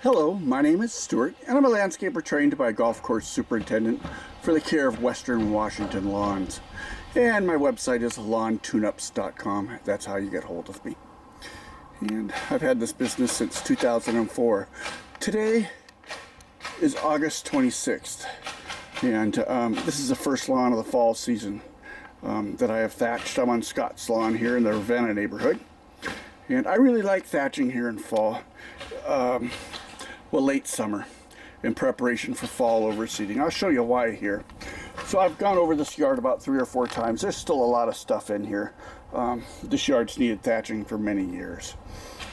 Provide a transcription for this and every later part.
Hello, my name is Stuart, and I'm a landscaper trained by a golf course superintendent for the care of Western Washington lawns. And my website is lawntuneups.com. That's how you get hold of me. And I've had this business since 2004. Today is August 26th, and this is the first lawn of the fall season that I have thatched. I'm on Scott's lawn here in the Ravenna neighborhood, and I really like thatching here in fall. Well, late summer, in preparation for fall overseeding. I'll show you why here. So I've gone over this yard about 3 or 4 times. There's still a lot of stuff in here. This yard's needed thatching for many years.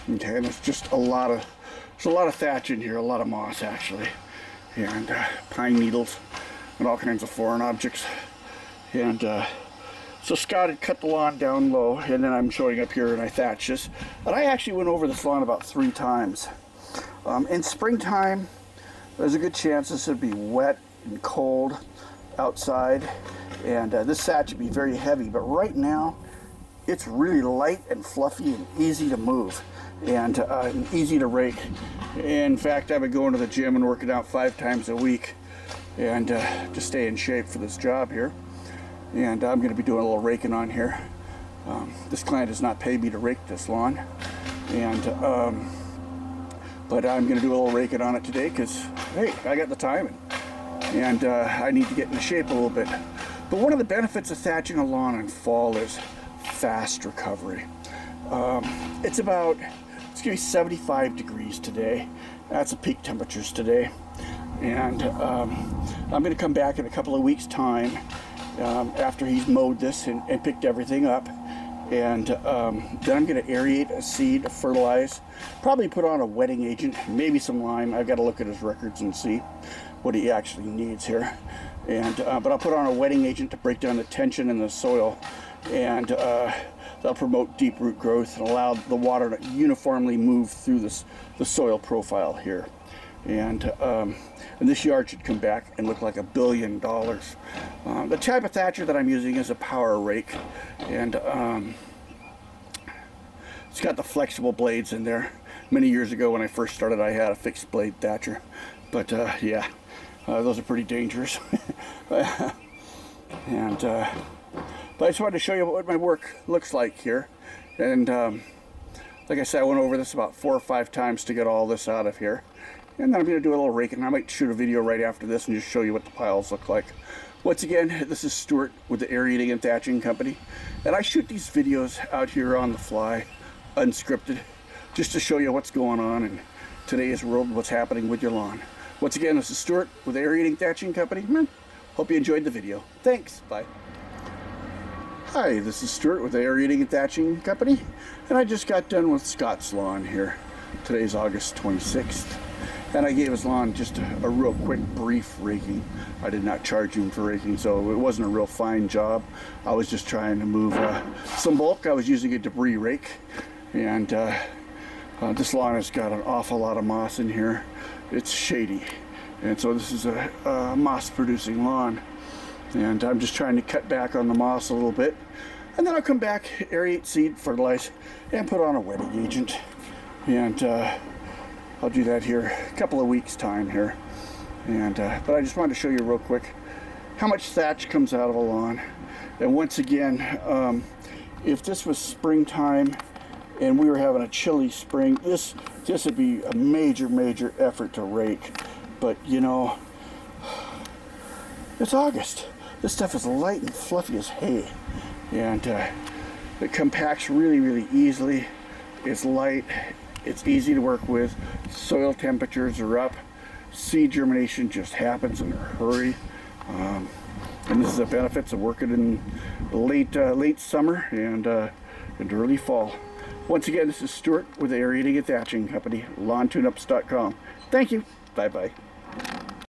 Okay, and there's just a lot of thatch in here, a lot of moss actually, and pine needles and all kinds of foreign objects. And so Scott had cut the lawn down low, and then I'm showing up here and I thatched this. And I actually went over this lawn about 3 times. In springtime, there's a good chance this would be wet and cold outside, and this thatch would be very heavy. But right now, it's really light and fluffy and easy to move, and easy to rake. In fact, I've been going to the gym and working out 5 times a week, and to stay in shape for this job here. And I'm going to be doing a little raking on here. This client has not paid me to rake this lawn, and but I'm going to do a little raking on it today because, hey, I got the time, and I need to get into shape a little bit. But one of the benefits of thatching a lawn in fall is fast recovery. It's going to be 75 degrees today. That's the peak temperatures today. And I'm going to come back in a couple of weeks' time after he's mowed this and picked everything up. And then I'm going to aerate a seed, fertilize, probably put on a wetting agent, maybe some lime. I've got to look at his records and see what he actually needs here. And but I'll put on a wetting agent to break down the tension in the soil, and that'll promote deep root growth and allow the water to uniformly move through the soil profile here. And this yard should come back and look like $1 billion. The type of thatcher that I'm using is a power rake, and it's got the flexible blades in there. Many years ago when I first started, I had a fixed blade thatcher, but yeah, those are pretty dangerous. And but I just wanted to show you what my work looks like here. And like I said, I went over this about 4 or 5 times to get all this out of here. And then I'm going to do a little raking. I might shoot a video right after this and just show you what the piles look like. Once again, this is Stuart with the Aerating and Thatching Company. And I shoot these videos out here on the fly, unscripted, just to show you what's going on in today's world, what's happening with your lawn. Once again, this is Stuart with the Aerating Thatching Company. Hope you enjoyed the video. Thanks. Bye. Hi, this is Stuart with the Aerating and Thatching Company. And I just got done with Scott's lawn here. Today's August 26th. And I gave his lawn just a real quick, brief raking. I did not charge him for raking, so it wasn't a real fine job. I was just trying to move some bulk. I was using a debris rake, and this lawn has got an awful lot of moss in here. It's shady, and so this is a moss-producing lawn. And I'm just trying to cut back on the moss a little bit, and then I'll come back, aerate, seed, fertilize, and put on a wetting agent. And I'll do that here a couple of weeks' time here. And but I just wanted to show you real quick how much thatch comes out of a lawn. And once again, if this was springtime and we were having a chilly spring, this would be a major effort to rake. But you know, it's August. This stuff is light and fluffy as hay, and it compacts really easily. It's light. It's easy to work with. Soil temperatures are up. Seed germination just happens in a hurry. And this is the benefits of working in late summer and early fall. Once again, this is Stuart with the Aerating and Thatching Company, lawntuneups.com. Thank you. Bye-bye.